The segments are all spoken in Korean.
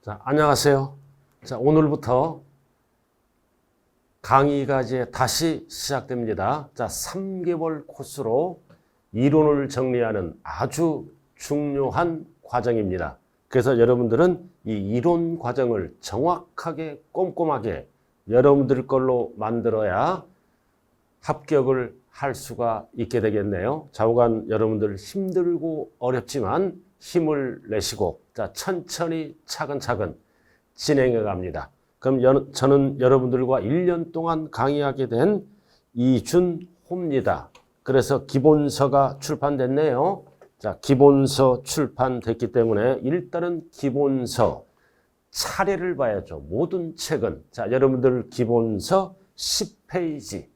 자, 안녕하세요. 자, 오늘부터 강의가 이제 다시 시작됩니다. 자, 3개월 코스로 이론을 정리하는 아주 중요한 과정입니다. 그래서 여러분들은 이 이론 과정을 정확하게 꼼꼼하게 여러분들 걸로 만들어야 합격을 할 수가 있게 되겠네요. 좌우간 여러분들 힘들고 어렵지만 힘을 내시고 자, 천천히 차근차근 진행해 갑니다. 그럼 저는 여러분들과 1년 동안 강의하게 된 이준호입니다. 그래서 기본서가 출판됐네요. 자, 기본서 출판됐기 때문에 일단은 기본서 차례를 봐야죠. 모든 책은. 자, 여러분들 기본서 10페이지.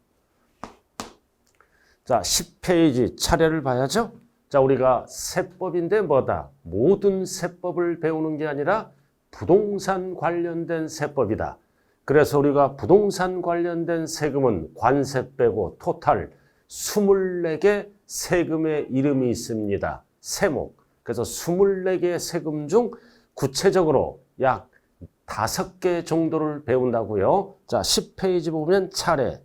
자, 10페이지 차례를 봐야죠. 자, 우리가 세법인데 뭐다? 모든 세법을 배우는 게 아니라 부동산 관련된 세법이다. 그래서 우리가 부동산 관련된 세금은 관세 빼고 토탈 24개 세금의 이름이 있습니다. 세목. 그래서 24개 세금 중 구체적으로 약 5개 정도를 배운다고요. 자, 10페이지 보면 차례.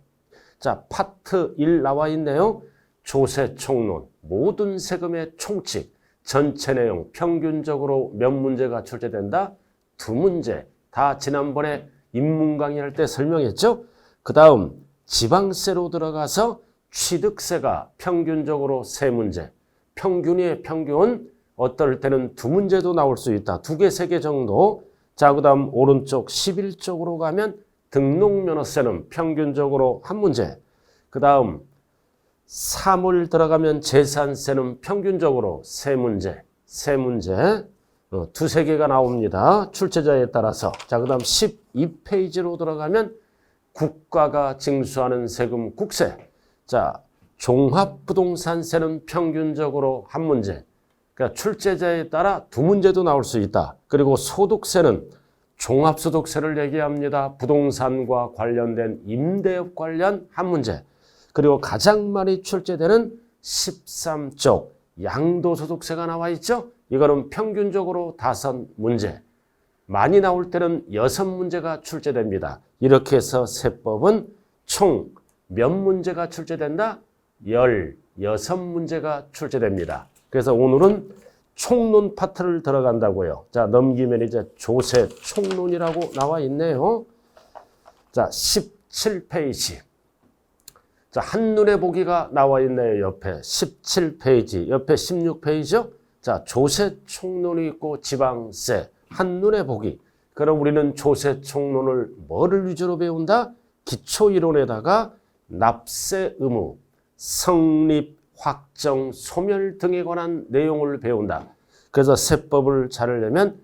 자, 파트 1 나와 있네요. 조세 총론, 모든 세금의 총칙, 전체 내용, 평균적으로 몇 문제가 출제된다? 2문제. 다 지난번에 인문 강의할 때 설명했죠? 그 다음 지방세로 들어가서 취득세가 평균적으로 3문제. 평균의 평균, 어떨 때는 2문제도 나올 수 있다. 2개, 3개 정도. 자, 그 다음 오른쪽 11쪽으로 가면 등록면허세는 평균적으로 1문제. 그 다음 3을 들어가면 재산세는 평균적으로 3문제. 3문제. 2-3개가 나옵니다. 출제자에 따라서. 자, 그 다음 12페이지로 들어가면 국가가 징수하는 세금 국세. 자, 종합부동산세는 평균적으로 1문제. 그러니까 출제자에 따라 2문제도 나올 수 있다. 그리고 소득세는 종합소득세를 얘기합니다. 부동산과 관련된 임대업 관련 1문제. 그리고 가장 많이 출제되는 13쪽 양도소득세가 나와 있죠. 이거는 평균적으로 5문제. 많이 나올 때는 6문제가 출제됩니다. 이렇게 해서 세법은 총 몇 문제가 출제된다? 16문제가 출제됩니다. 그래서 오늘은 총론 파트를 들어간다고요. 자, 넘기면 이제 조세 총론이라고 나와 있네요. 자, 17페이지. 자, 한눈에 보기가 나와 있네요. 옆에 17페이지, 옆에 16페이지요. 자, 조세 총론이 있고 지방세, 한눈에 보기. 그럼 우리는 조세 총론을 뭐를 위주로 배운다? 기초이론에다가 납세 의무, 성립, 확정, 소멸 등에 관한 내용을 배운다. 그래서 세법을 잘하려면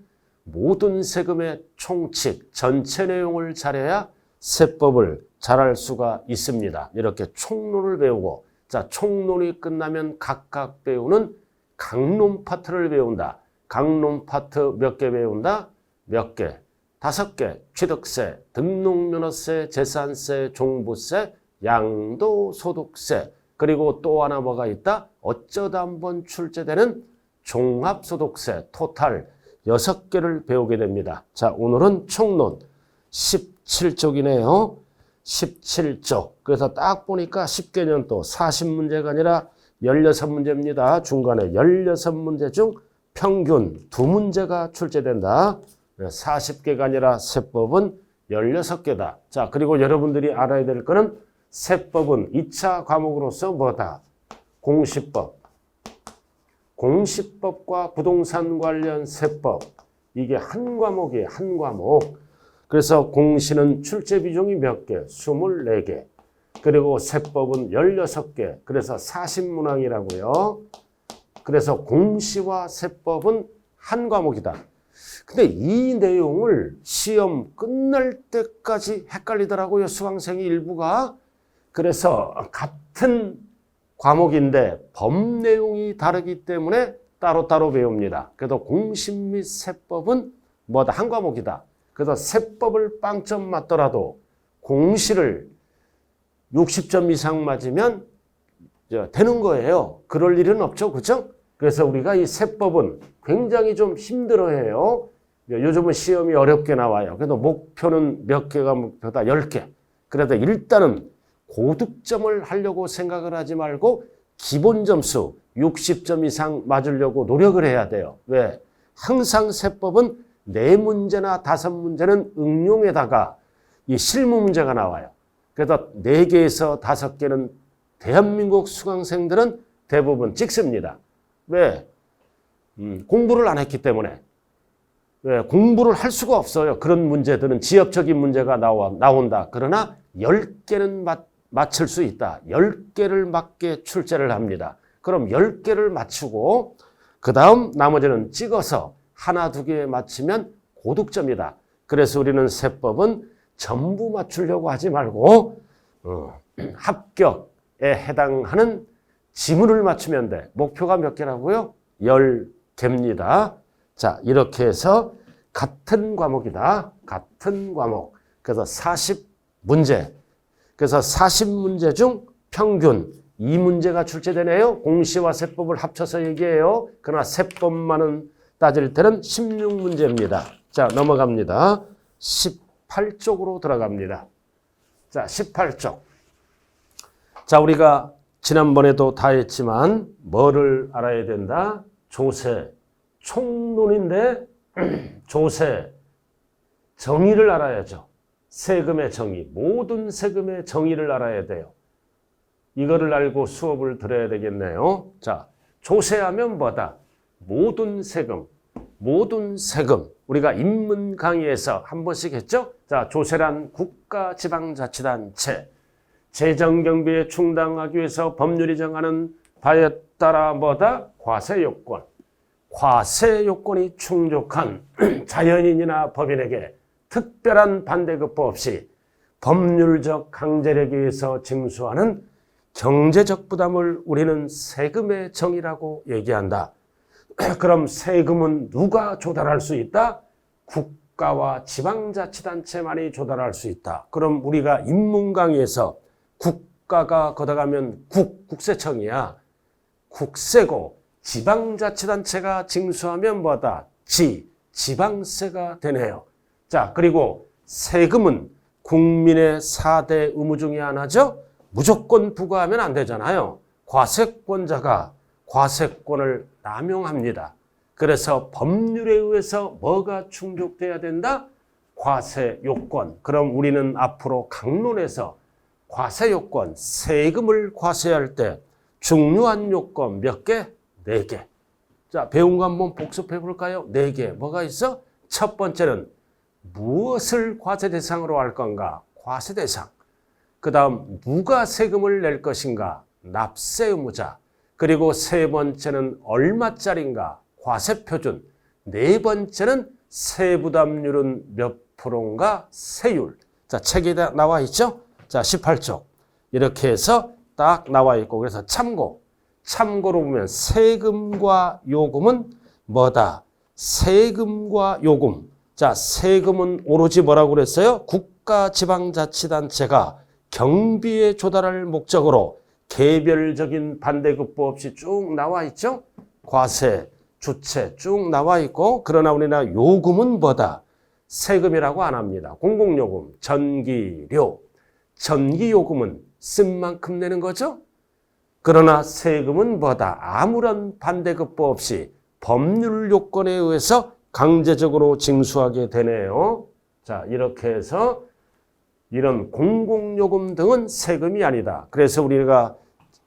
모든 세금의 총칙, 전체 내용을 잘해야 세법을 잘할 수가 있습니다. 이렇게 총론을 배우고, 자, 총론이 끝나면 각각 배우는 강론 파트를 배운다. 강론 파트 몇 개 배운다? 몇 개? 5개. 취득세, 등록면허세, 재산세, 종부세, 양도소득세. 그리고 또 하나 뭐가 있다? 어쩌다 한번 출제되는 종합소득세, 토탈 6개를 배우게 됩니다. 자, 오늘은 총론 17쪽이네요. 17쪽. 그래서 딱 보니까 10개년도 40문제가 아니라 16문제입니다. 중간에 16문제 중 평균 2문제가 출제된다. 40개가 아니라 세법은 16개다. 자, 그리고 여러분들이 알아야 될 거는 세법은 2차 과목으로서 뭐다? 공시법. 공시법과 부동산 관련 세법. 이게 한 과목이에요. 한 과목. 그래서 공시는 출제 비중이 몇 개? 24개. 그리고 세법은 16개. 그래서 40문항이라고요. 그래서 공시와 세법은 한 과목이다. 근데 이 내용을 시험 끝날 때까지 헷갈리더라고요. 수강생이 일부가. 그래서 같은 과목인데 법 내용이 다르기 때문에 따로따로 배웁니다. 그래도 공시 및 세법은 뭐다? 한 과목이다. 그래서 세법을 빵점 맞더라도 공시를 60점 이상 맞으면 되는 거예요. 그럴 일은 없죠. 그렇죠? 그래서 우리가 이 세법은 굉장히 좀 힘들어해요. 요즘은 시험이 어렵게 나와요. 그래도 목표는 몇 개가 목표다? 10개. 그래도 일단은 고득점을 하려고 생각을 하지 말고 기본 점수 60점 이상 맞으려고 노력을 해야 돼요. 왜? 항상 세법은 4문제나 5문제는 응용에다가 이 실무 문제가 나와요. 그래서 4개에서 5개는 대한민국 수강생들은 대부분 찍습니다. 왜? 공부를 안 했기 때문에. 왜? 공부를 할 수가 없어요. 그런 문제들은 지엽적인 문제가 나온다. 그러나 10개는 맞출 수 있다. 10개를 맞게 출제를 합니다. 그럼 10개를 맞추고 그 다음 나머지는 찍어서 하나, 2개 맞추면 고득점이다. 그래서 우리는 세법은 전부 맞추려고 하지 말고 합격에 해당하는 지문을 맞추면 돼. 목표가 몇 개라고요? 10개입니다. 자, 이렇게 해서 같은 과목이다. 같은 과목. 그래서 40문제. 그래서 40문제 중 평균 2문제가 출제되네요. 공시와 세법을 합쳐서 얘기해요. 그러나 세법만은 따질 때는 16문제입니다. 자, 넘어갑니다. 18쪽으로 들어갑니다. 자, 18쪽. 자, 우리가 지난번에도 다 했지만 뭐를 알아야 된다? 조세, 총론인데 조세, 정의를 알아야죠. 세금의 정의, 모든 세금의 정의를 알아야 돼요. 이거를 알고 수업을 들어야 되겠네요. 자, 조세하면 뭐다? 모든 세금, 모든 세금. 우리가 인문 강의에서 한 번씩 했죠? 자, 조세란 국가지방자치단체. 재정경비에 충당하기 위해서 법률이 정하는 바에 따라 뭐다? 과세요건. 과세요건이 충족한 자연인이나 법인에게 특별한 반대급부 없이 법률적 강제력에 의해서 징수하는 경제적 부담을 우리는 세금의 정의라고 얘기한다. 그럼 세금은 누가 조달할 수 있다? 국가와 지방자치단체만이 조달할 수 있다. 그럼 우리가 인문 강의에서 국가가 걷어가면 국세청이야. 국세고 지방자치단체가 징수하면 뭐다? 지방세가 되네요. 자, 그리고 세금은 국민의 4대 의무 중에 하나죠. 무조건 부과하면 안 되잖아요. 과세권자가 과세권을 남용합니다. 그래서 법률에 의해서 뭐가 충족돼야 된다? 과세요건. 그럼 우리는 앞으로 강론에서 과세요건, 세금을 과세할 때 중요한 요건 몇 개? 4개. 자, 배운 거 한번 복습해 볼까요? 4개. 뭐가 있어? 첫 번째는 무엇을 과세 대상으로 할 건가? 과세 대상. 그 다음 누가 세금을 낼 것인가? 납세 의무자. 그리고 세 번째는 얼마짜리인가? 과세 표준. 네 번째는 세부담률은 몇 프로인가? 세율. 자, 책에 나와 있죠? 자, 18쪽. 이렇게 해서 딱 나와 있고, 그래서 참고로 보면 세금과 요금은 뭐다? 세금과 요금. 자, 세금은 오로지 뭐라고 그랬어요? 국가지방자치단체가 경비에 조달할 목적으로 개별적인 반대급부 없이 쭉 나와 있죠? 과세, 주체 쭉 나와 있고, 그러나 우리나라 요금은 뭐다? 세금이라고 안 합니다. 공공요금, 전기료. 전기요금은 쓴 만큼 내는 거죠? 그러나 세금은 뭐다? 아무런 반대급부 없이 법률 요건에 의해서 강제적으로 징수하게 되네요. 자, 이렇게 해서 이런 공공요금 등은 세금이 아니다. 그래서 우리가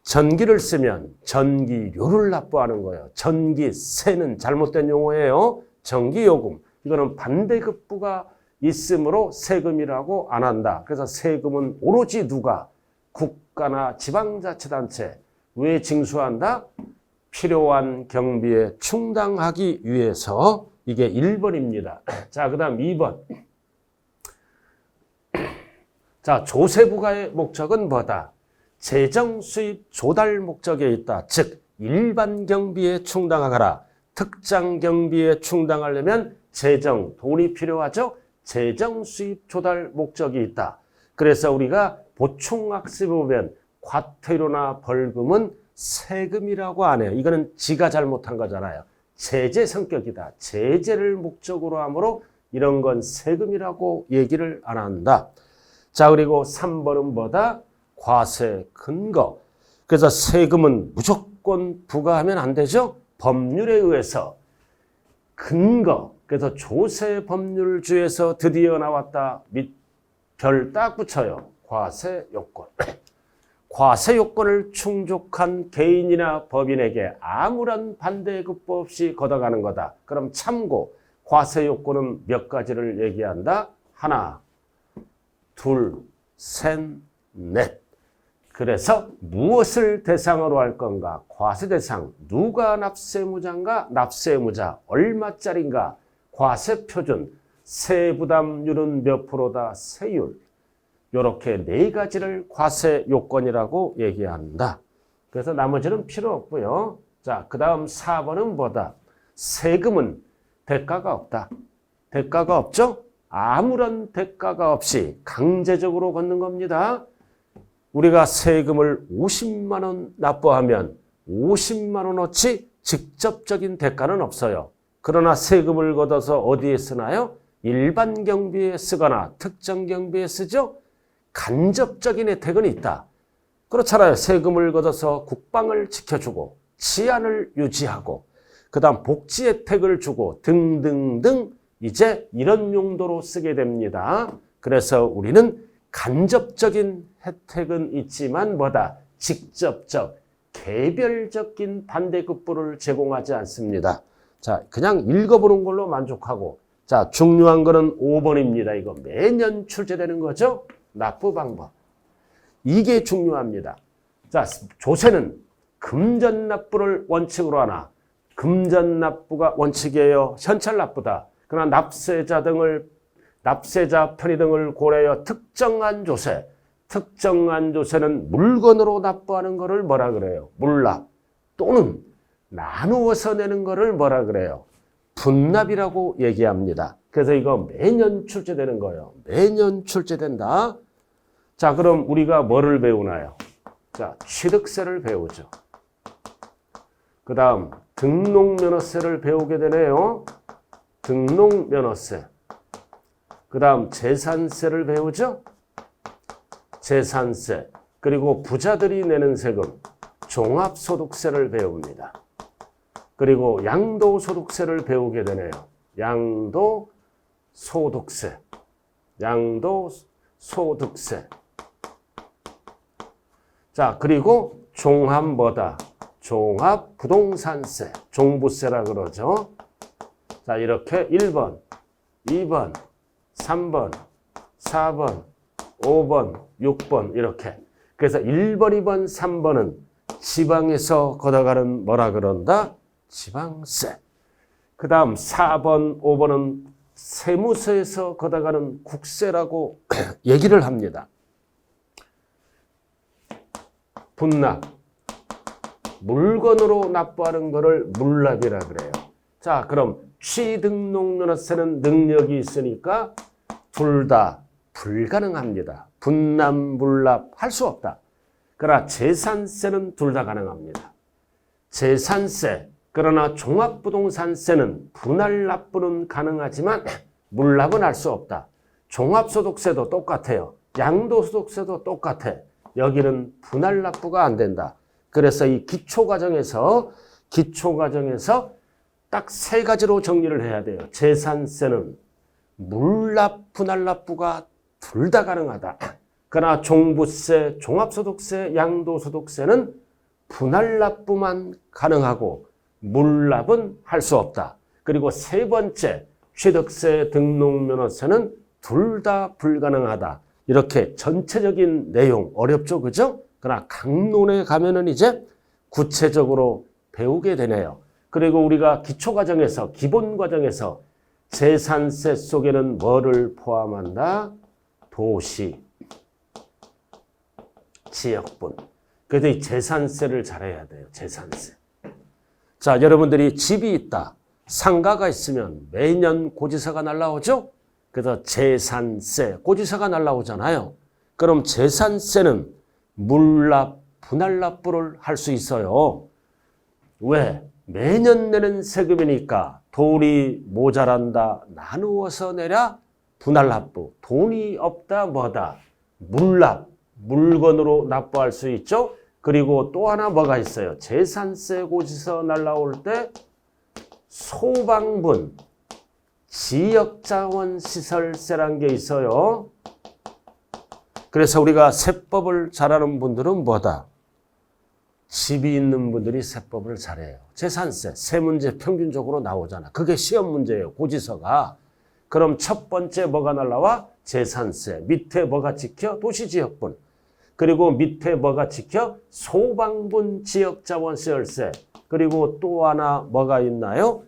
전기를 쓰면 전기료를 납부하는 거예요. 전기세는 잘못된 용어예요. 전기요금. 이거는 반대급부가 있으므로 세금이라고 안 한다. 그래서 세금은 오로지 누가? 국가나 지방자치단체. 왜 징수한다? 필요한 경비에 충당하기 위해서. 이게 1번입니다. 자, 그 다음 2번. 자, 조세부과의 목적은 뭐다? 재정 수입 조달 목적에 있다. 즉, 일반 경비에 충당하거라. 특장 경비에 충당하려면 재정, 돈이 필요하죠? 재정 수입 조달 목적이 있다. 그래서 우리가 보충학습에 보면 과태료나 벌금은 세금이라고 안 해요. 이거는 지가 잘못한 거잖아요. 제재 성격이다. 제재를 목적으로 하므로 이런 건 세금이라고 얘기를 안 한다. 자, 그리고 3번은 뭐다? 과세 근거. 그래서 세금은 무조건 부과하면 안 되죠? 법률에 의해서 근거. 그래서 조세 법률주에서 드디어 나왔다. 별 딱 붙여요. 과세 요건. 과세 요건을 충족한 개인이나 법인에게 아무런 반대급부 없이 걷어가는 거다. 그럼 참고 과세 요건은 몇 가지를 얘기한다? 하나, 둘, 셋, 넷. 그래서 무엇을 대상으로 할 건가? 과세 대상. 누가 납세무자인가? 납세무자. 얼마짜린가? 과세 표준. 세부담률은 몇 프로다? 세율. 이렇게 네 가지를 과세 요건이라고 얘기한다. 그래서 나머지는 필요 없고요. 자, 그 다음 4번은 뭐다? 세금은 대가가 없다. 대가가 없죠? 아무런 대가가 없이 강제적으로 걷는 겁니다. 우리가 세금을 50만 원 납부하면 50만 원어치 직접적인 대가는 없어요. 그러나 세금을 걷어서 어디에 쓰나요? 일반 경비에 쓰거나 특정 경비에 쓰죠? 간접적인 혜택은 있다. 그렇잖아요. 세금을 걷어서 국방을 지켜주고 치안을 유지하고 그 다음 복지 혜택을 주고 등등등 이제 이런 용도로 쓰게 됩니다. 그래서 우리는 간접적인 혜택은 있지만 뭐다? 직접적, 개별적인 반대급부를 제공하지 않습니다. 자, 그냥 읽어보는 걸로 만족하고 자, 중요한 거는 5번입니다. 이거 매년 출제되는 거죠? 납부 방법. 이게 중요합니다. 자, 조세는 금전 납부를 원칙으로 하나. 금전 납부가 원칙이에요. 현찰 납부다. 그러나 납세자 편의 등을 고려하여 특정한 조세. 특정한 조세는 물건으로 납부하는 거를 뭐라 그래요? 물납. 또는 나누어서 내는 거를 뭐라 그래요? 분납이라고 얘기합니다. 그래서 이거 매년 출제되는 거예요. 매년 출제된다. 자, 그럼 우리가 뭐를 배우나요? 자, 취득세를 배우죠. 그 다음 등록면허세를 배우게 되네요. 등록면허세. 그 다음 재산세를 배우죠. 재산세. 그리고 부자들이 내는 세금 종합소득세를 배웁니다. 그리고 양도소득세를 배우게 되네요. 양도소득세. 양도소득세. 자, 그리고 종합 뭐다? 종합부동산세. 종부세라 그러죠. 자, 이렇게 1번, 2번, 3번, 4번, 5번, 6번 이렇게. 그래서 1번, 2번, 3번은 지방에서 걷어가는 뭐라 그런다? 지방세. 그 다음 4번, 5번은 세무서에서 걷어가는 국세라고 얘기를 합니다. 분납. 물건으로 납부하는 것을 물납이라 그래요. 자, 그럼 취등록면허세는 능력이 있으니까 둘 다 불가능합니다. 분납, 물납 할 수 없다. 그러나 재산세는 둘 다 가능합니다. 재산세, 그러나 종합부동산세는 분할 납부는 가능하지만 물납은 할 수 없다. 종합소득세도 똑같아요. 양도소득세도 똑같아. 여기는 분할 납부가 안 된다. 그래서 이 기초과정에서 딱 세 가지로 정리를 해야 돼요. 재산세는 물납, 분할 납부가 둘 다 가능하다. 그러나 종부세, 종합소득세, 양도소득세는 분할 납부만 가능하고 물납은 할 수 없다. 그리고 세 번째, 취득세, 등록면허세는 둘 다 불가능하다. 이렇게 전체적인 내용 어렵죠, 그죠? 그러나 강론에 가면은 이제 구체적으로 배우게 되네요. 그리고 우리가 기초과정에서, 기본과정에서 재산세 속에는 뭐를 포함한다? 도시, 지역분. 그래서 이 재산세를 잘해야 돼요, 재산세. 자, 여러분들이 집이 있다, 상가가 있으면 매년 고지서가 날라오죠? 그래서 재산세, 고지서가 날라오잖아요. 그럼 재산세는 물납, 분할 납부를 할 수 있어요. 왜? 매년 내는 세금이니까 돈이 모자란다. 나누어서 내랴. 분할납부. 돈이 없다 뭐다. 물납. 물건으로 납부할 수 있죠. 그리고 또 하나 뭐가 있어요. 재산세 고지서 날라올 때 소방분, 지역자원시설세란 게 있어요. 그래서 우리가 세법을 잘하는 분들은 뭐다? 집이 있는 분들이 세법을 잘해요. 재산세, 세 문제 평균적으로 나오잖아. 그게 시험 문제예요. 고지서가. 그럼 첫 번째 뭐가 날라와? 재산세. 밑에 뭐가 찍혀? 도시지역분. 그리고 밑에 뭐가 찍혀? 소방분 지역자원시설세. 그리고 또 하나 뭐가 있나요?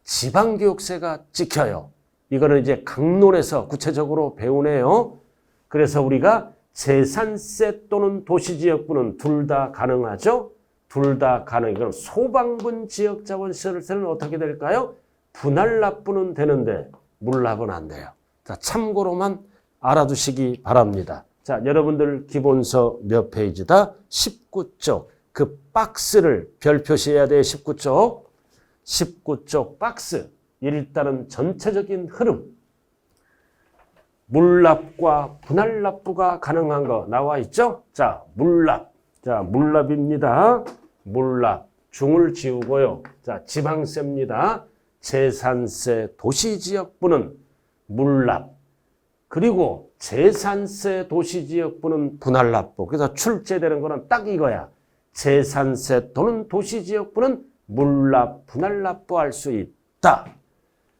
지방교육세가 찍혀요. 이거는 이제 강론에서 구체적으로 배우네요. 그래서 우리가 재산세 또는 도시지역분은 둘 다 가능하죠? 둘 다 가능. 그럼 소방분 지역자원시설세는 어떻게 될까요? 분할납부는 되는데 물납은 안 돼요. 자, 참고로만 알아두시기 바랍니다. 자, 여러분들 기본서 몇 페이지다? 19쪽. 그 박스를 별 표시해야 돼요. 19쪽. 19쪽 박스. 일단은 전체적인 흐름. 물납과 분할납부가 가능한 거 나와 있죠? 자, 물납. 자, 물납입니다. 물납. 중을 지우고요. 자, 지방세입니다. 재산세 도시지역분은 물납. 그리고 재산세 도시지역분은 분할납부. 그래서 출제되는 거는 딱 이거야. 재산세 또는 도시지역분은 물납, 분할납부할 수 있다.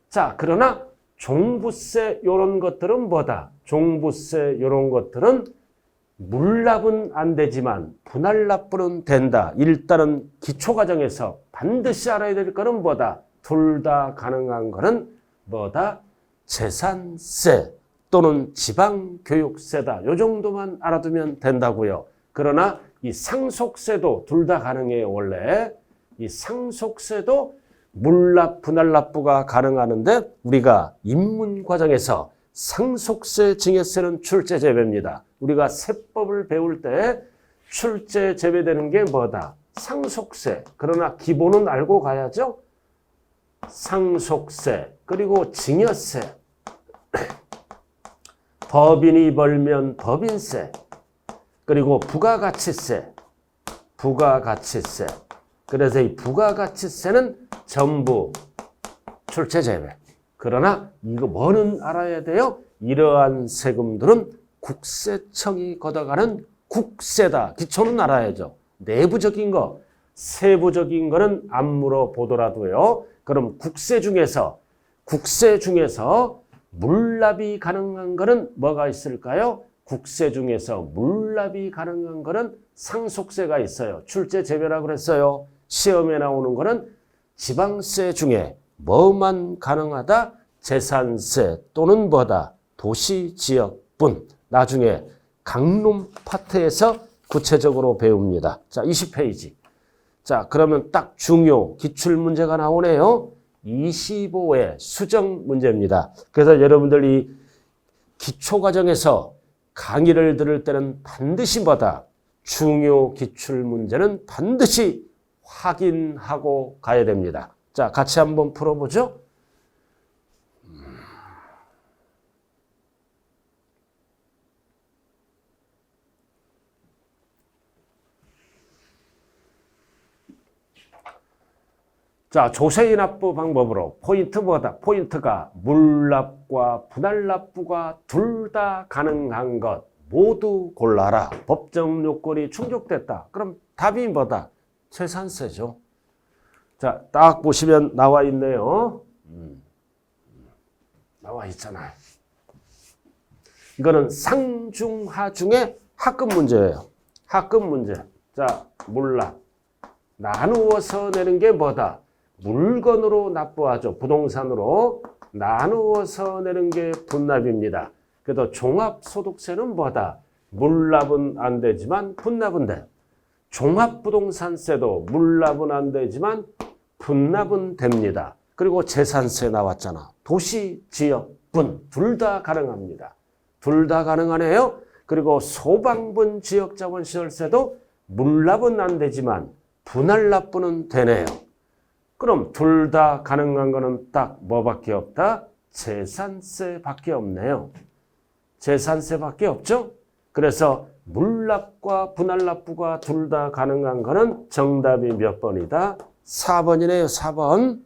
자, 그러나 종부세 이런 것들은 뭐다? 종부세 이런 것들은 물납은 안 되지만 분할납부는 된다. 일단은 기초과정에서 반드시 알아야 될 거는 뭐다? 둘 다 가능한 거는 뭐다? 재산세 또는 지방교육세다. 요 정도만 알아두면 된다고요. 그러나 이 상속세도 둘 다 가능해요. 원래 이 상속세도 물납, 분할납부가 가능하는데 우리가 입문 과정에서 상속세, 증여세는 출제 제외입니다. 우리가 세법을 배울 때 출제 제외되는 게 뭐다? 상속세. 그러나 기본은 알고 가야죠. 상속세, 그리고 증여세, 법인이 벌면 법인세, 그리고 부가가치세, 부가가치세. 그래서 이 부가가치세는 전부 출제 제외. 그러나 이거 뭐는 알아야 돼요? 이러한 세금들은 국세청이 걷어가는 국세다. 기초는 알아야죠. 내부적인 거, 세부적인 거는 안 물어보더라도요. 그럼 국세 중에서 물납이 가능한 거는 뭐가 있을까요? 국세 중에서 물납이 가능한 거는 상속세가 있어요. 출제 제외라고 그랬어요. 시험에 나오는 거는 지방세 중에 뭐만 가능하다? 재산세 또는 뭐다? 도시지역분. 나중에 강론 파트에서 구체적으로 배웁니다. 자, 20페이지. 자, 그러면 딱 중요 기출문제가 나오네요. 25회 수정 문제입니다. 그래서 여러분들 이 기초과정에서 강의를 들을 때는 반드시 뭐다? 중요 기출문제는 반드시 확인하고 가야 됩니다. 자, 같이 한번 풀어보죠. 자, 조세의 납부 방법으로 포인트 뭐다? 포인트가 물납과 분할납부가 둘 다 가능한 것 모두 골라라. 법정 요건이 충족됐다. 그럼 답이 뭐다? 재산세죠. 자, 딱 보시면 나와 있네요. 나와 있잖아요. 이거는 상중하중의 합급 문제예요. 합급 문제. 자, 물납. 나누어서 내는 게 뭐다? 물건으로 납부하죠. 부동산으로 나누어서 내는 게 분납입니다. 그래도 종합소득세는 뭐다? 물납은 안 되지만 분납은 돼. 종합부동산세도 물납은 안 되지만 분납은 됩니다. 그리고 재산세 나왔잖아. 도시, 지역, 분 둘 다 가능합니다. 둘 다 가능하네요. 그리고 소방분 지역자원시설세도 물납은 안 되지만 분할납부는 되네요. 그럼 둘 다 가능한 거는 딱 뭐밖에 없다? 재산세밖에 없네요. 재산세밖에 없죠? 그래서 물납과 분할납부가 둘 다 가능한 거는 정답이 몇 번이다? 4번이네요. 4번.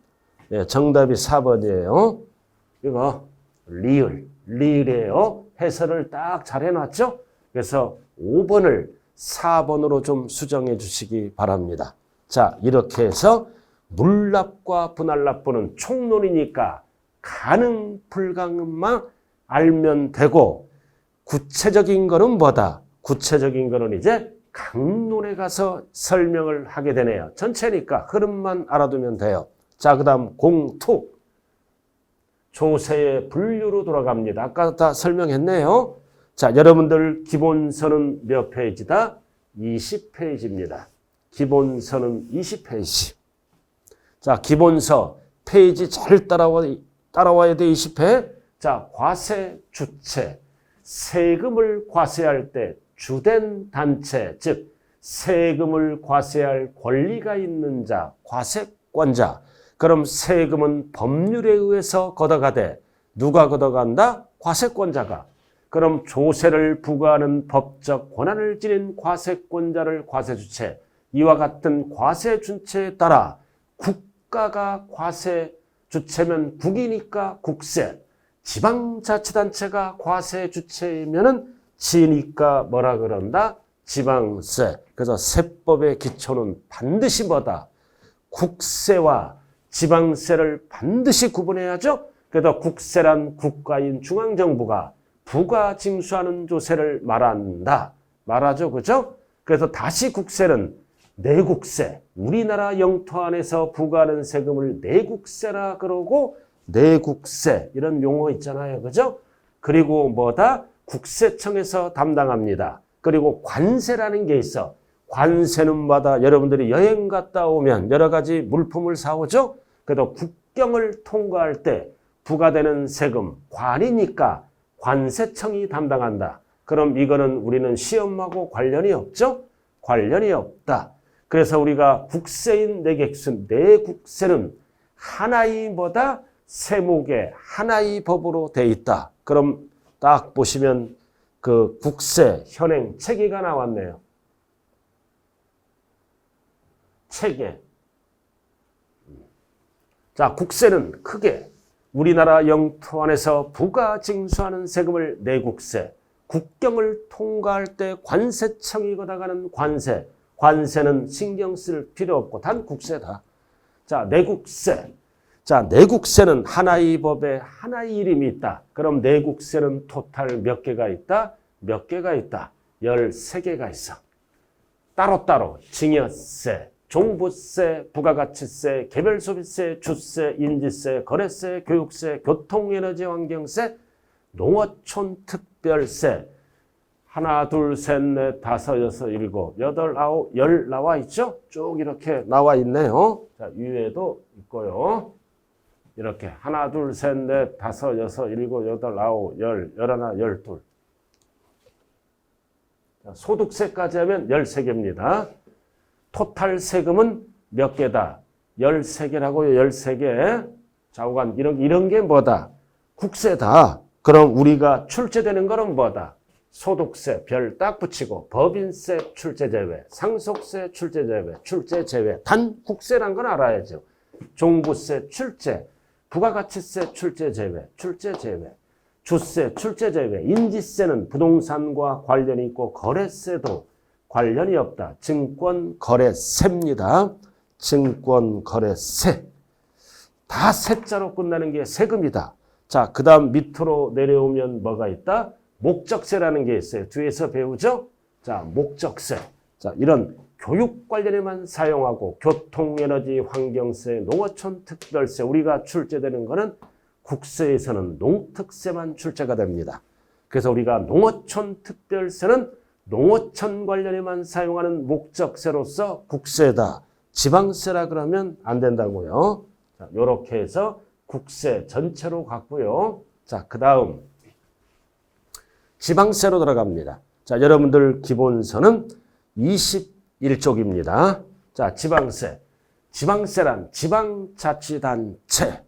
예, 정답이 4번이에요. 이거 리을이에요. 해설을 딱 잘 해놨죠? 그래서 5번을 4번으로 좀 수정해 주시기 바랍니다. 자, 이렇게 해서 물납과 분할납부는 총론이니까 가능 불가능만 알면 되고, 구체적인 거는 뭐다? 구체적인 거는 이제 강론에 가서 설명을 하게 되네요. 전체니까 흐름만 알아두면 돼요. 자, 그 다음 공투. 조세의 분류로 돌아갑니다. 아까 다 설명했네요. 자, 여러분들 기본서는 몇 페이지다? 20페이지입니다. 기본서는 20페이지. 자, 기본서 페이지 잘 따라와야 돼. 20회. 자, 과세 주체. 세금을 과세할 때 주된 단체, 즉 세금을 과세할 권리가 있는 자, 과세권자. 그럼 세금은 법률에 의해서 걷어가되 누가 걷어간다? 과세권자가. 그럼 조세를 부과하는 법적 권한을 지닌 과세권자를 과세주체. 이와 같은 과세주체에 따라 국가가 과세주체면 국이니까 국세. 지방자치단체가 과세주체이면은 지니까 뭐라 그런다? 지방세. 그래서 세법의 기초는 반드시 뭐다? 국세와 지방세를 반드시 구분해야죠. 그래서 국세란 국가인 중앙정부가 부가 징수하는 조세를 말한다. 말하죠. 그죠? 그래서 다시 국세는 내국세, 우리나라 영토 안에서 부과하는 세금을 내국세라 그러고, 내국세 이런 용어 있잖아요. 그죠? 그리고 뭐다? 국세청에서 담당합니다. 그리고 관세라는 게 있어. 관세는 뭐다? 여러분들이 여행 갔다 오면 여러 가지 물품을 사오죠? 그래도 국경을 통과할 때 부과되는 세금, 관이니까 관세청이 담당한다. 그럼 이거는 우리는 시험하고 관련이 없죠? 관련이 없다. 그래서 우리가 국세인 내국세는 하나의 뭐다? 세목의 하나의 법으로 돼 있다. 그럼 딱 보시면 그 국세 현행 체계가 나왔네요. 체계. 자, 국세는 크게 우리나라 영토 안에서 부가 징수하는 세금을 내국세, 국경을 통과할 때 관세청이 걷어가는 관세, 관세는 신경 쓸 필요 없고 단 국세다. 자, 내국세. 자, 내국세는 하나의 법에 하나의 이름이 있다. 그럼 내국세는 토탈 몇 개가 있다? 몇 개가 있다? 13개가 있어. 따로따로 증여세, 종부세, 부가가치세, 개별소비세, 주세, 인지세, 거래세, 교육세, 교통에너지환경세, 농어촌특별세. 하나, 둘, 셋, 넷, 다섯, 여섯, 일곱, 여덟, 아홉, 열 나와 있죠? 쭉 이렇게 나와 있네요. 자, 위에도 있고요. 이렇게 하나, 둘, 셋, 넷, 다섯, 여섯, 일곱, 여덟, 아홉, 열, 열하나, 열둘. 소득세까지 하면 13개입니다. 토탈 세금은 몇 개다? 13개라고요. 13개. 좌우간 이런 게 뭐다? 국세다. 그럼 우리가 출제되는 거는 뭐다? 소득세 별 딱 붙이고 법인세 출제 제외, 상속세 출제 제외, 출제 제외. 단 국세란 건 알아야죠. 종부세 출제, 부가가치세 출제 제외, 출제 제외. 주세 출제 제외. 인지세는 부동산과 관련이 있고 거래세도 관련이 없다. 증권거래세입니다. 증권거래세. 다 세자로 끝나는 게 세금이다. 자, 그 다음 밑으로 내려오면 뭐가 있다? 목적세라는 게 있어요. 뒤에서 배우죠? 자, 목적세. 자, 이런 교육 관련에만 사용하고 교통에너지 환경세, 농어촌 특별세. 우리가 출제되는 거는 국세에서는 농특세만 출제가 됩니다. 그래서 우리가 농어촌 특별세는 농어촌 관련에만 사용하는 목적세로서 국세다. 지방세라 그러면 안 된다고요. 자, 이렇게 해서 국세 전체로 갔고요. 자, 그 다음 지방세로 들어갑니다. 자, 여러분들 기본서는 21쪽입니다. 자, 지방세. 지방세란 지방자치단체.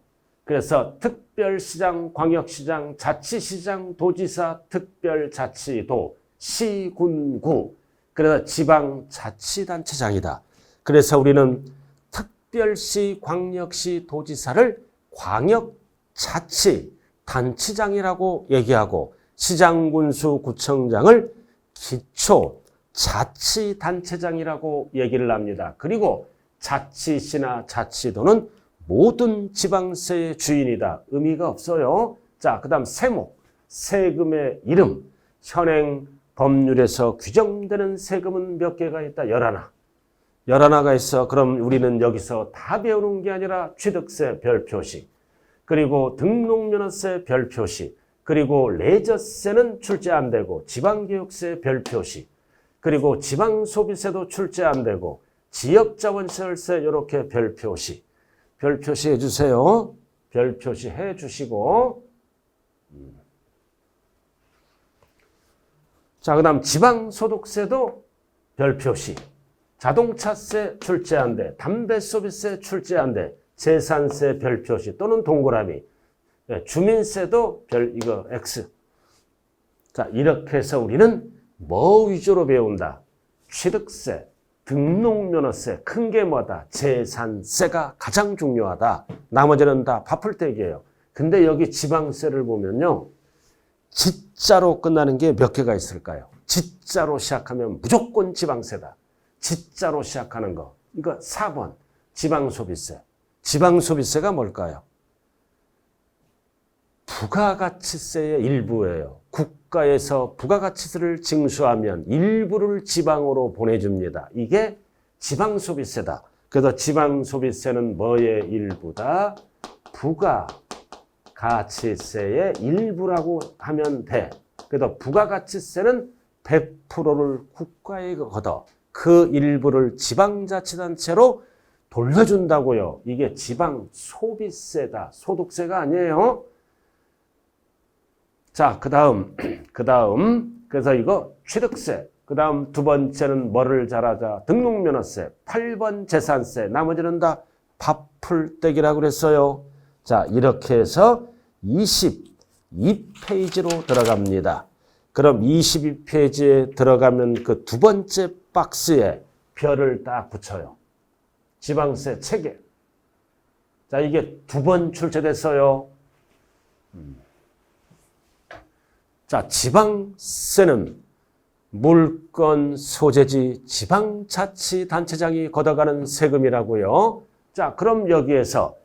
그래서 특별시장, 광역시장, 자치시장, 도지사, 특별자치도, 시군구. 그래서 지방자치단체장이다. 그래서 우리는 특별시, 광역시, 도지사를 광역자치단체장이라고 얘기하고 시장군수, 구청장을 기초자치단체장이라고 얘기를 합니다. 그리고 자치시나 자치도는 모든 지방세의 주인이다. 의미가 없어요. 자, 그 다음 세목, 세금의 이름. 현행 법률에서 규정되는 세금은 몇 개가 있다? 11. 11가 있어. 그럼 우리는 여기서 다 배우는 게 아니라 취득세 별표시, 그리고 등록면허세 별표시, 그리고 레저세는 출제 안 되고 지방교육세 별표시, 그리고 지방소비세도 출제 안 되고 지역자원시설세 이렇게 별표시. 별표시 해주세요. 별표시 해주시고. 자, 그 다음 지방소득세도 별표시. 자동차세 출제 안 돼. 담배소비세 출제 안 돼. 재산세 별표시 또는 동그라미. 주민세도 이거 X. 자, 이렇게 해서 우리는 뭐 위주로 배운다? 취득세, 등록면허세, 큰 게 뭐다? 재산세가 가장 중요하다. 나머지는 다 바풀떼기예요. 근데 여기 지방세를 보면요. 지자로 끝나는 게 몇 개가 있을까요? 지자로 시작하면 무조건 지방세다. 지자로 시작하는 거. 이거 4번. 지방소비세. 지방소비세가 뭘까요? 부가가치세의 일부예요. 국가에서 부가가치세를 징수하면 일부를 지방으로 보내줍니다. 이게 지방소비세다. 그래서 지방소비세는 뭐의 일부다? 부가가치세의 일부라고 하면 돼. 그래서 부가가치세는 100%를 국가에 걷어 그 일부를 지방자치단체로 돌려준다고요. 이게 지방소비세다. 소득세가 아니에요. 자, 그 다음. 그래서 이거 취득세. 그 다음 두 번째는 뭐를 잘하자? 등록면허세. 8번 재산세. 나머지는 다 밥풀떼기라고 그랬어요. 자, 이렇게 해서 22페이지로 들어갑니다. 그럼 22페이지에 들어가면 그 두 번째 박스에 별을 딱 붙여요. 지방세 체계. 자, 이게 두 번 출제됐어요. 자, 지방세는 물건, 소재지, 지방자치단체장이 걷어가는 세금이라고요. 자, 그럼 여기에서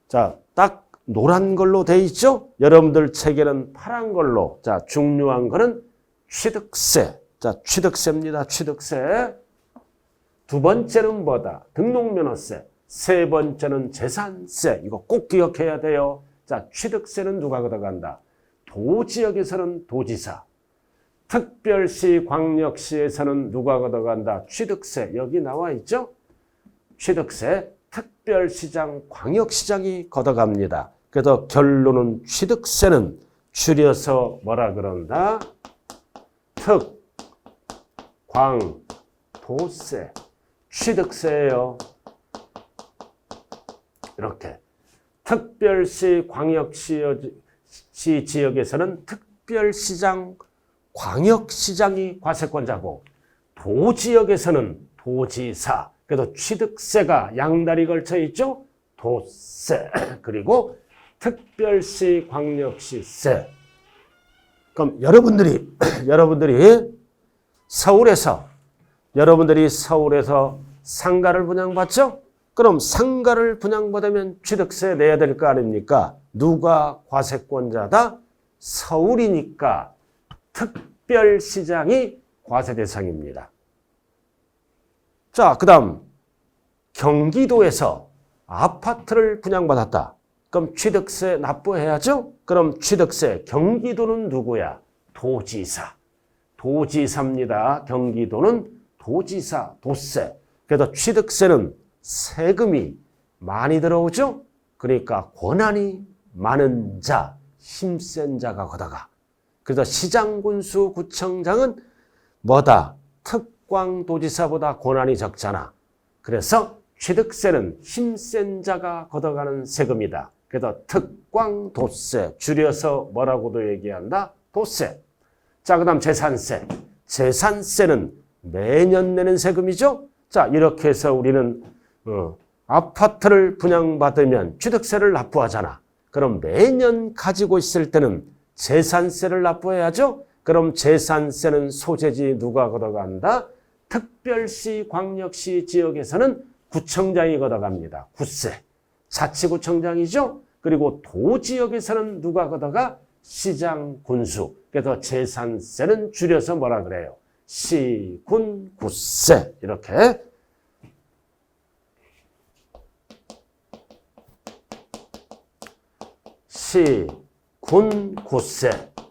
자, 딱 노란 걸로 돼 있죠? 여러분들 책에는 파란 걸로. 자, 중요한 거는 취득세. 자, 취득세입니다. 취득세. 두 번째는 뭐다? 등록면허세. 세 번째는 재산세. 이거 꼭 기억해야 돼요. 자, 취득세는 누가 걷어간다? 도지역에서는 도지사. 특별시, 광역시에서는 누가 걷어간다? 취득세. 여기 나와 있죠? 취득세. 특별시장, 광역시장이 걷어갑니다. 그래서 결론은 취득세는 줄여서 뭐라 그런다? 특, 광, 도세. 취득세예요. 이렇게. 특별시, 광역시 지역에서는 특별시장, 광역시장이 과세권자고 도지역에서는 도지사. 그래서 취득세가 양다리 걸쳐 있죠. 도세. 그리고 특별시, 광역시세. 그럼 여러분들이 서울에서 상가를 분양받죠? 그럼 상가를 분양받으면 취득세 내야 될 거 아닙니까? 누가 과세권자다? 서울이니까 특별시장이 과세 대상입니다. 자, 그 다음 경기도에서 아파트를 분양받았다. 그럼 취득세 납부해야죠? 그럼 취득세 경기도는 누구야? 도지사. 도지사입니다. 경기도는 도지사, 도세. 그래서 취득세는 세금이 많이 들어오죠? 그러니까 권한이 많은 자, 힘센 자가 걷어가. 그래서 시장군수 구청장은 뭐다? 특광도지사보다 권한이 적잖아. 그래서 취득세는 힘센 자가 걷어가는 세금이다. 그래서 특광도세, 줄여서 뭐라고도 얘기한다? 도세. 자, 그 다음 재산세. 재산세는 매년 내는 세금이죠. 자, 이렇게 해서 우리는 아파트를 분양받으면 취득세를 납부하잖아. 그럼 매년 가지고 있을 때는 재산세를 납부해야죠. 그럼 재산세는 소재지 누가 걷어간다? 특별시, 광역시 지역에서는 구청장이 걷어갑니다. 구세. 자치구청장이죠. 그리고 도지역에서는 누가 걷어가? 시장, 군수. 그래서 재산세는 줄여서 뭐라 그래요? 시, 군, 구세. 이렇게. 시, 군, 구세.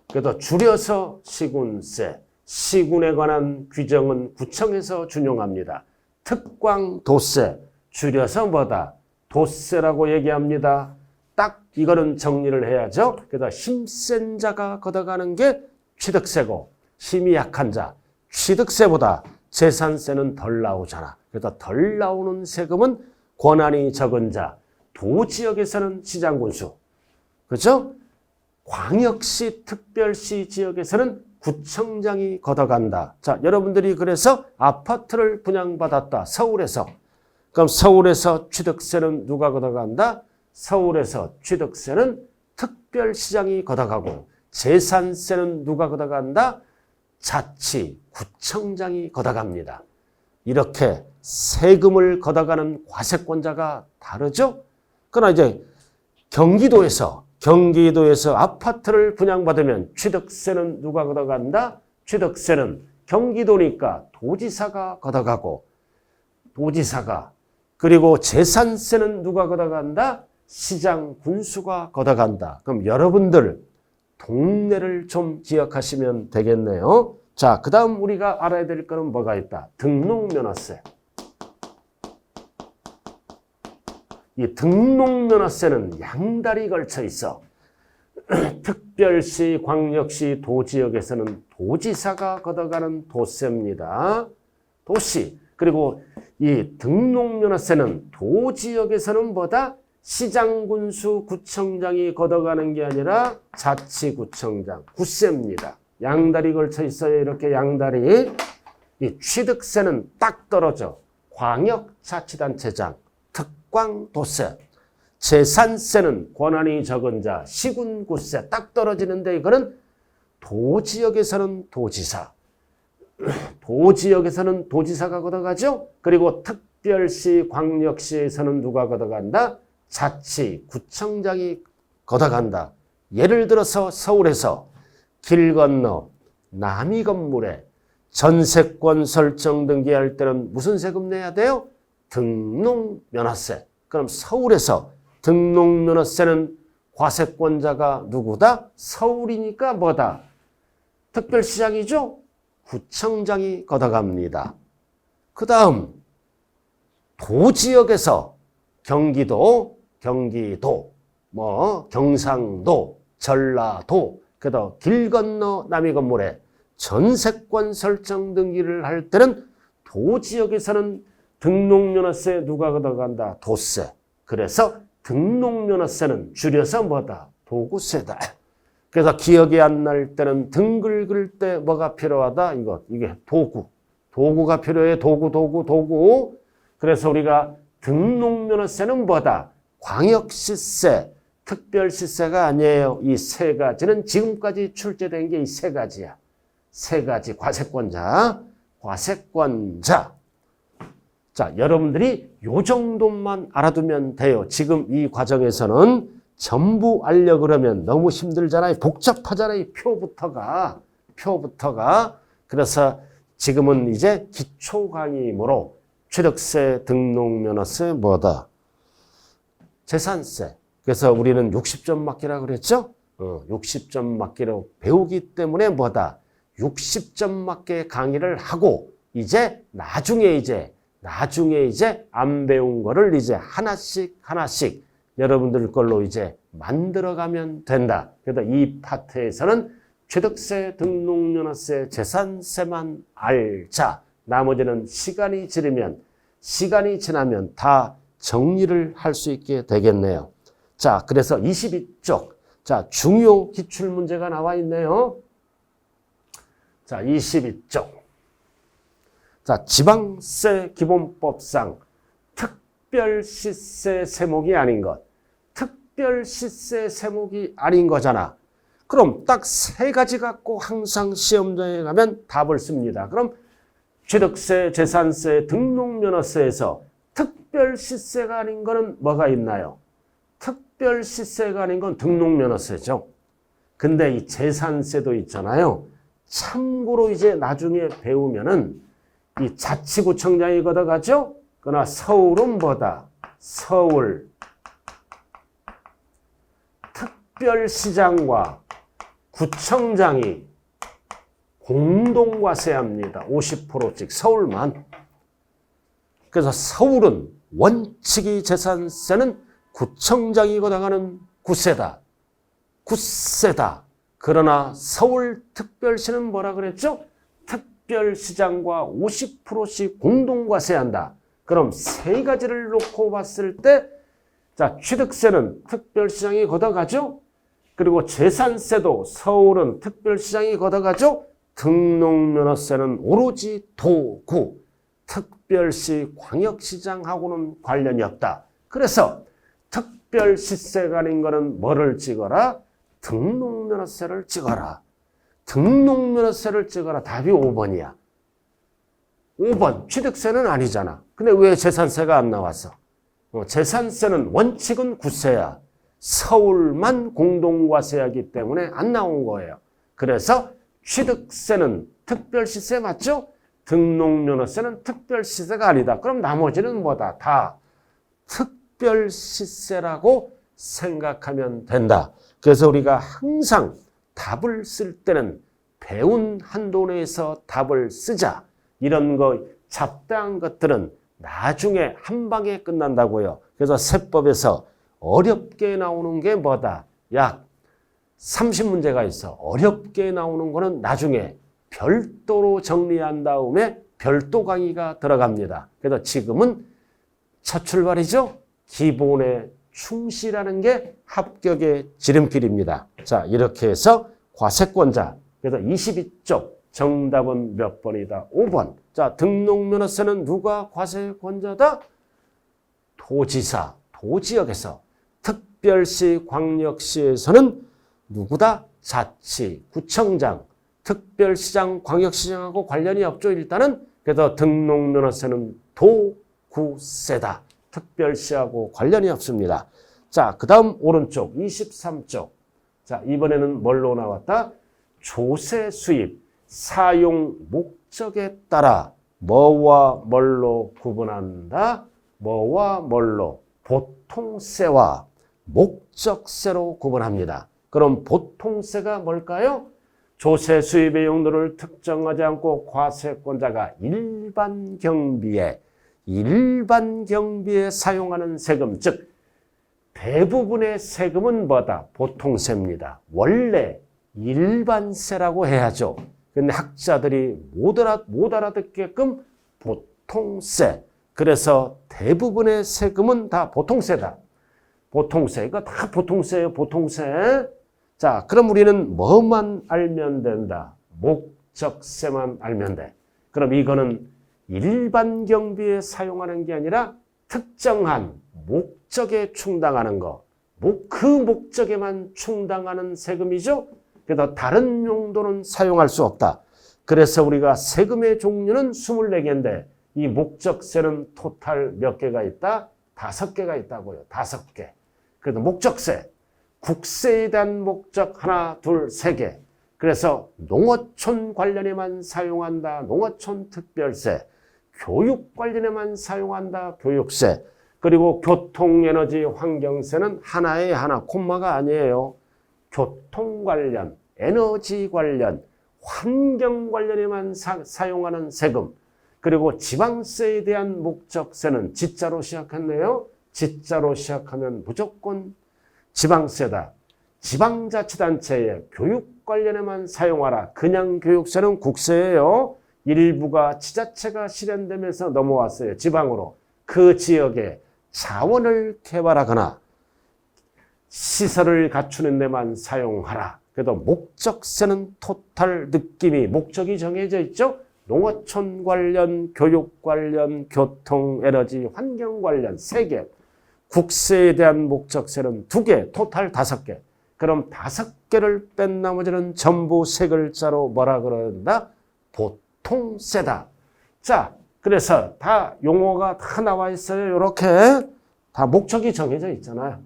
그래서 줄여서 시군세. 시군에 관한 규정은 구청에서 준용합니다. 특광도세. 줄여서 뭐다? 도세라고 얘기합니다. 딱 이거는 정리를 해야죠. 그래서 힘센 자가 걷어가는 게 취득세고 힘이 약한 자, 취득세보다 재산세는 덜 나오잖아. 그래서 덜 나오는 세금은 권한이 적은 자, 도지역에서는 시장군수, 그렇죠? 광역시, 특별시 지역에서는 구청장이 걷어간다. 자, 여러분들이 그래서 아파트를 분양받았다. 서울에서. 그럼 서울에서 취득세는 누가 걷어간다? 서울에서 취득세는 특별시장이 걷어가고 재산세는 누가 걷어간다? 자치구청장이 걷어갑니다. 이렇게 세금을 걷어가는 과세권자가 다르죠? 그러나 이제 경기도에서 아파트를 분양받으면 취득세는 누가 걷어간다? 취득세는 경기도니까 도지사가 걷어가고 도지사가 그리고 재산세는 누가 걷어간다? 시장 군수가 걷어간다. 그럼 여러분들 동네를 좀 기억하시면 되겠네요. 자, 그 다음 우리가 알아야 될 거는 뭐가 있다? 등록면허세. 이 등록면허세는 양다리 걸쳐 있어. 특별시, 광역시, 도지역에서는 도지사가 걷어가는 도세입니다. 도시. 그리고 이 등록면허세는 도지역에서는 뭐다? 시장군수, 구청장이 걷어가는 게 아니라 자치구청장, 구세입니다. 양다리 걸쳐 있어요. 이렇게 양다리. 이 취득세는 딱 떨어져. 광역자치단체장, 특광도세. 재산세는 권한이 적은 자, 시군구세 딱 떨어지는데 이거는 도지역에서는 도지사. 도지역에서는 도지사가 걷어가죠. 그리고 특별시, 광역시에서는 누가 걷어간다? 자치구청장이 걷어간다. 예를 들어서 서울에서 길 건너 남이 건물에 전세권 설정 등기할 때는 무슨 세금 내야 돼요? 등록면허세. 그럼 서울에서 등록면허세는 과세권자가 누구다? 서울이니까 뭐다? 특별시장이죠? 구청장이 걷어갑니다. 그 다음 도지역에서 경기도, 경상도, 전라도, 그래도 길 건너 남이 건물에 전세권 설정 등기를 할 때는 도지역에서는 등록면허세 누가 걷어간다? 도세. 그래서 등록면허세는 줄여서 뭐다? 도구세다. 그래서 기억이 안 날 때는 등 긁을 때 뭐가 필요하다? 이게 도구. 도구가 필요해. 도구. 그래서 우리가 등록면허세는 뭐다? 광역시세, 특별시세가 아니에요. 이 세 가지는 지금까지 출제된 게 이 세 가지야. 세 가지 과세권자. 자, 여러분들이 요 정도만 알아두면 돼요. 지금 이 과정에서는 전부 알려 그러면 너무 힘들잖아요. 복잡하잖아요. 표부터가. 그래서 지금은 이제 기초 강의이므로 취득세, 등록면허세 뭐다? 재산세. 그래서 우리는 60점 맞기라 그랬죠? 60점 맞기로 배우기 때문에 뭐다? 60점 맞게 강의를 하고 나중에 이제 안 배운 거를 이제 하나씩 여러분들 걸로 이제 만들어가면 된다. 그래서 이 파트에서는 취득세, 등록면허세, 재산세만 알자. 나머지는 시간이 지르면 시간이 지나면 다 정리를 할 수 있게 되겠네요. 자, 그래서 22쪽. 자, 중요 기출문제가 나와 있네요. 자, 22쪽. 자, 지방세 기본법상 특별시세 세목이 아닌 것. 특별시세 세목이 아닌 거잖아. 그럼 딱 세 가지 갖고 항상 시험장에 가면 답을 씁니다. 그럼 취득세, 재산세, 등록면허세에서 특별시세가 아닌 거는 뭐가 있나요? 특별시세가 아닌 건 등록면허세죠. 근데 이 재산세도 있잖아요. 참고로 이제 나중에 배우면은 이 자치구청장이 걷어가죠. 그러나 서울은 뭐다? 서울 특별시장과 구청장이 공동과세합니다. 50%씩 서울만. 그래서 서울은 원칙이 재산세는 구청장이 걷어가는 구세다. 구세다. 그러나 서울특별시는 뭐라 그랬죠? 특별시장과 50%씩 공동과세한다. 그럼 세 가지를 놓고 봤을 때 자, 취득세는 특별시장이 걷어가죠? 그리고 재산세도 서울은 특별시장이 걷어가죠? 등록면허세는 오로지 도구, 특별시 광역시장하고는 관련이 없다. 그래서 특별시세가 아닌 거는 뭐를 찍어라? 등록면허세를 찍어라. 등록면허세를 찍어라. 답이 5번이야. 5번. 취득세는 아니잖아. 근데 왜 재산세가 안 나왔어? 재산세는 원칙은 구세야. 서울만 공동과세하기 때문에 안 나온 거예요. 그래서 취득세는 특별시세 맞죠? 등록면허세는 특별시세가 아니다. 그럼 나머지는 뭐다? 다 특별시세라고 생각하면 된다. 그래서 우리가 항상 답을 쓸 때는 배운 한도 내에서 답을 쓰자. 이런 거 잡다한 것들은 나중에 한 방에 끝난다고요. 그래서 세법에서 어렵게 나오는 게 뭐다? 약 30문제가 있어. 어렵게 나오는 거는 나중에 별도로 정리한 다음에 별도 강의가 들어갑니다. 그래서 지금은 첫 출발이죠. 기본에 충실하는 게 합격의 지름길입니다. 자, 이렇게 해서 과세권자. 그래서 22쪽 정답은 몇 번이다? 5번. 자, 등록면허세는 누가 과세권자다? 도지사, 도지역에서. 특별시, 광역시에서는 누구다? 자치, 구청장, 특별시장, 광역시장하고 관련이 없죠. 일단은 그래서 등록면허세는 도구세다. 특별시하고 관련이 없습니다. 자, 그 다음 오른쪽 23쪽. 자, 이번에는 뭘로 나왔다? 조세 수입, 사용 목적에 따라 뭐와 뭘로 구분한다? 뭐와 뭘로? 보통세와 목적세로 구분합니다. 그럼 보통세가 뭘까요? 조세 수입의 용도를 특정하지 않고 과세권자가 일반 경비에 사용하는 세금, 즉 대부분의 세금은 뭐다? 보통세입니다. 원래 일반세라고 해야죠. 근데 학자들이 못 알아듣게끔 보통세. 그래서 대부분의 세금은 다 보통세다. 보통세. 이거 다 보통세예요. 보통세. 자, 그럼 우리는 뭐만 알면 된다? 목적세만 알면 돼. 그럼 이거는 일반 경비에 사용하는 게 아니라 특정한 목적에 충당하는 거. 그 목적에만 충당하는 세금이죠. 그래서 다른 용도는 사용할 수 없다. 그래서 우리가 세금의 종류는 24개인데 이 목적세는 토탈 몇 개가 있다? 5개가 있다고요. 5개. 그래서 목적세, 국세에 대한 목적 하나, 둘, 3개. 그래서 농어촌 관련에만 사용한다. 농어촌 특별세. 교육 관련에만 사용한다. 교육세. 그리고 교통, 에너지, 환경세는 하나에 하나, 콤마가 아니에요. 교통 관련, 에너지 관련, 환경 관련에만 사용하는 세금. 그리고 지방세에 대한 목적세는 지자로 시작했네요. 지자로 시작하면 무조건 지방세다. 지방자치단체의 교육 관련에만 사용하라. 그냥 교육세는 국세예요. 일부가 지자체가 실현되면서 넘어왔어요. 지방으로. 그 지역에 자원을 개발하거나 시설을 갖추는 데만 사용하라. 그래도 목적세는 토탈 느낌이 목적이 정해져 있죠. 농어촌 관련, 교육 관련, 교통, 에너지, 환경 관련 3개. 국세에 대한 목적세는 2개, 토탈 5개. 그럼 5개를 뺀 나머지는 전부 3글자로 뭐라 그런다? 보통세다. 자, 그래서 다 용어가 다 나와 있어요. 이렇게 다 목적이 정해져 있잖아요.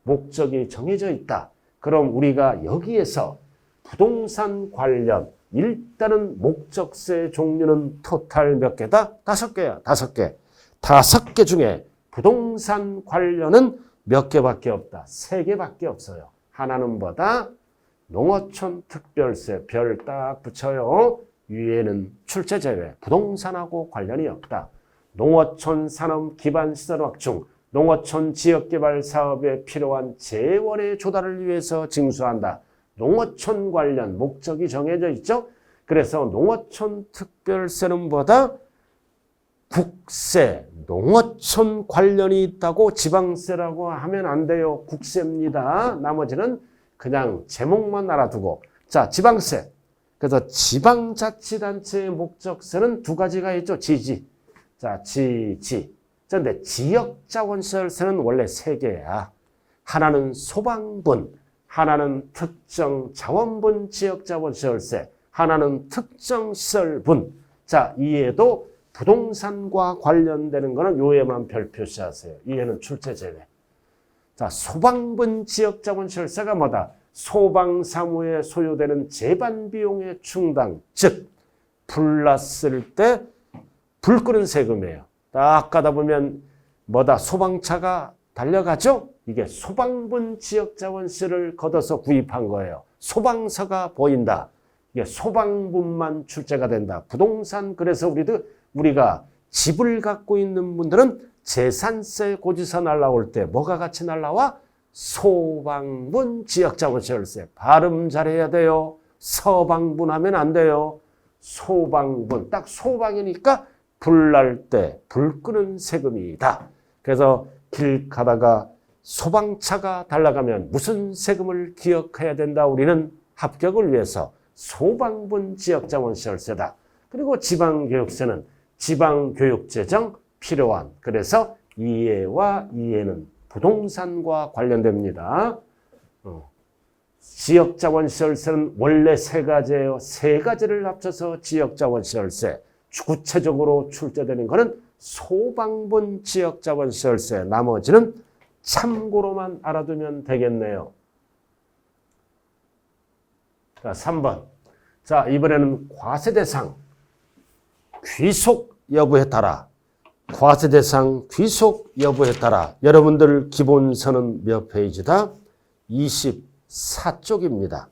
목적이 정해져 있다. 그럼 우리가 여기에서 부동산 관련 일단은 목적세 종류는 토탈 몇 개다? 5개야. 5개. 5개 중에 부동산 관련은 몇 개밖에 없다. 3개밖에 없어요. 하나는 뭐다? 농어촌 특별세 별 딱 붙여요. 위에는 출제 제외. 부동산하고 관련이 없다. 농어촌 산업 기반 시설 확충. 농어촌 지역개발 사업에 필요한 재원의 조달을 위해서 징수한다. 농어촌 관련 목적이 정해져 있죠. 그래서 농어촌 특별세는 뭐다? 국세, 농어촌 관련이 있다고 지방세라고 하면 안 돼요. 국세입니다. 나머지는 그냥 제목만 알아두고. 자, 지방세. 그래서 지방자치단체의 목적세는 2가지가 있죠. 지지. 자, 지지. 그런데 지역자원시설세는 원래 3개야. 하나는 소방분, 하나는 특정 자원분 지역자원시설세, 하나는 특정 시설분. 자, 이에도 부동산과 관련되는 거는 요에만 별 표시하세요. 이에는 출제 제외. 자, 소방분 지역자원시설세가 뭐다? 소방사무에 소요되는 재반비용의 충당, 즉 불 났을 때 불 끄는 세금이에요. 딱 가다 보면 뭐다? 소방차가 달려가죠? 이게 소방분 지역자원세를 걷어서 구입한 거예요. 소방서가 보인다. 이게 소방분만 출제가 된다. 부동산, 그래서 우리가 집을 갖고 있는 분들은 재산세 고지서 날라올 때 뭐가 같이 날라와? 소방분 지역자원시설세. 발음 잘해야 돼요. 서방분 하면 안 돼요. 소방분. 딱 소방이니까 불 날 때 불 끄는 세금이다. 그래서 길 가다가 소방차가 달려가면 무슨 세금을 기억해야 된다. 우리는 합격을 위해서 소방분 지역자원시설세다. 그리고 지방교육세는 지방교육재정 필요한. 그래서 이해와 이해는 부동산과 관련됩니다. 지역자원시설세는 원래 3가지예요. 3가지를 합쳐서 지역자원시설세. 구체적으로 출제되는 것은 소방분 지역자원시설세. 나머지는 참고로만 알아두면 되겠네요. 자, 3번. 자, 이번에는 과세대상 귀속 여부에 따라. 과세대상 귀속 여부에 따라. 여러분들 기본서는 몇 페이지다? 24쪽입니다.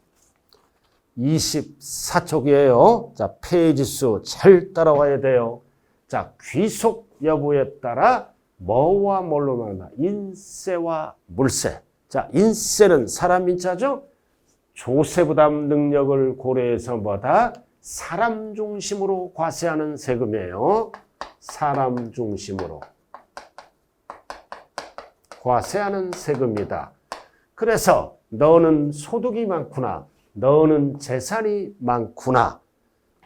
24쪽이에요. 자, 페이지 수 잘 따라와야 돼요. 자, 귀속 여부에 따라 뭐와 뭘로 나온다? 인세와 물세. 자, 인세는 사람 인자죠? 조세부담 능력을 고려해서 뭐다? 사람 중심으로 과세하는 세금이에요. 사람 중심으로 과세하는 세금이다. 그래서 너는 소득이 많구나. 너는 재산이 많구나.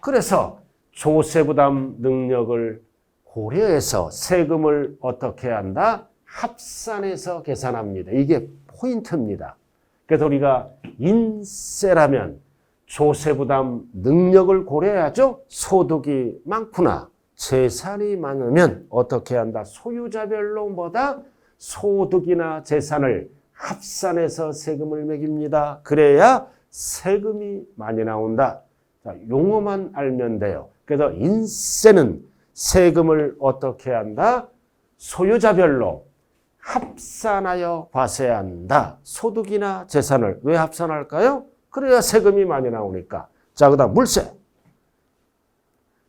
그래서 조세부담 능력을 고려해서 세금을 어떻게 한다? 합산해서 계산합니다. 이게 포인트입니다. 그래서 우리가 인세라면 조세부담 능력을 고려해야죠. 소득이 많구나. 재산이 많으면 어떻게 한다? 소유자별로 뭐다? 소득이나 재산을 합산해서 세금을 매깁니다. 그래야 세금이 많이 나온다. 자, 용어만 알면 돼요. 그래서 인세는 세금을 어떻게 한다? 소유자별로 합산하여 과세한다. 소득이나 재산을 왜 합산할까요? 그래야 세금이 많이 나오니까. 자, 그 다음 물세.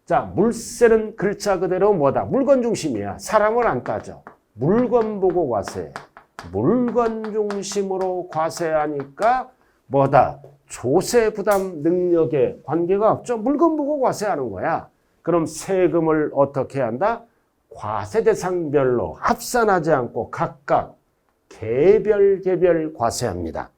자, 물세는 글자 그대로 뭐다? 물건 중심이야. 사람을 안 따져. 물건 보고 과세. 물건 중심으로 과세하니까 뭐다? 조세 부담 능력에 관계가 없죠. 물건 보고 과세하는 거야. 그럼 세금을 어떻게 한다? 과세대상별로 합산하지 않고 각각 개별 과세합니다.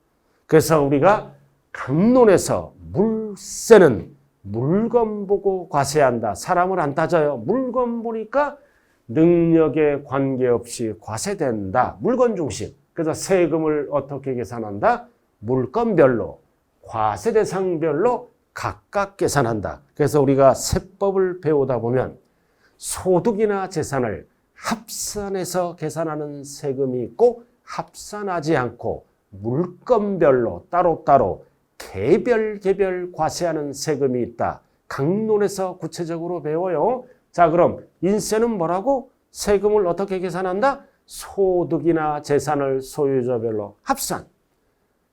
그래서 우리가 강론에서 물세는 물건 보고 과세한다. 사람을 안 따져요. 물건 보니까 능력에 관계없이 과세된다. 물건 중심. 그래서 세금을 어떻게 계산한다? 물건별로, 과세대상별로 각각 계산한다. 그래서 우리가 세법을 배우다 보면 소득이나 재산을 합산해서 계산하는 세금이 있고 합산하지 않고 물건별로 따로따로 개별 과세하는 세금이 있다. 강론에서 구체적으로 배워요. 자, 그럼 인세는 뭐라고? 세금을 어떻게 계산한다? 소득이나 재산을 소유자별로 합산.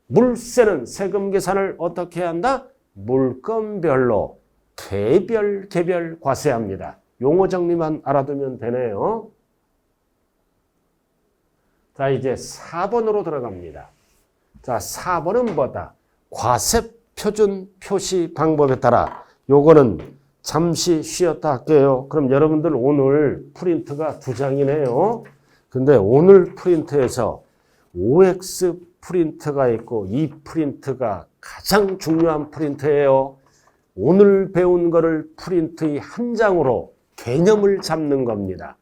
물세는 세금 계산을 어떻게 한다? 물건별로 개별 과세합니다. 용어 정리만 알아두면 되네요. 자, 이제 4번으로 들어갑니다. 자, 4번은 뭐다? 과세 표준 표시 방법에 따라 요거는 잠시 쉬었다 할게요. 그럼 여러분들 오늘 프린트가 2장이네요. 근데 오늘 프린트에서 OX 프린트가 있고 이 프린트가 가장 중요한 프린트예요. 오늘 배운 거를 프린트의 한 장으로 개념을 잡는 겁니다.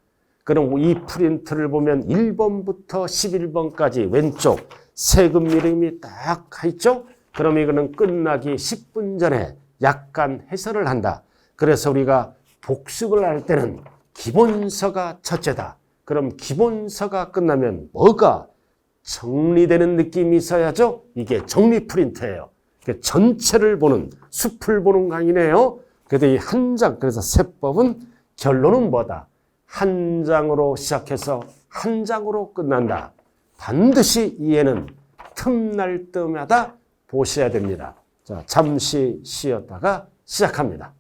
그럼 이 프린트를 보면 1번부터 11번까지 왼쪽 세금 이름이 딱 있죠? 그럼 이거는 끝나기 10분 전에 약간 해설을 한다. 그래서 우리가 복습을 할 때는 기본서가 첫째다. 그럼 기본서가 끝나면 뭐가 정리되는 느낌이 있어야죠? 이게 정리 프린트예요. 전체를 보는, 숲을 보는 강의네요. 그래도 이 한 장, 그래서 세법은 결론은 뭐다? 한 장으로 시작해서 한 장으로 끝난다. 반드시 이해는 틈날 때마다 보셔야 됩니다. 자, 잠시 쉬었다가 시작합니다.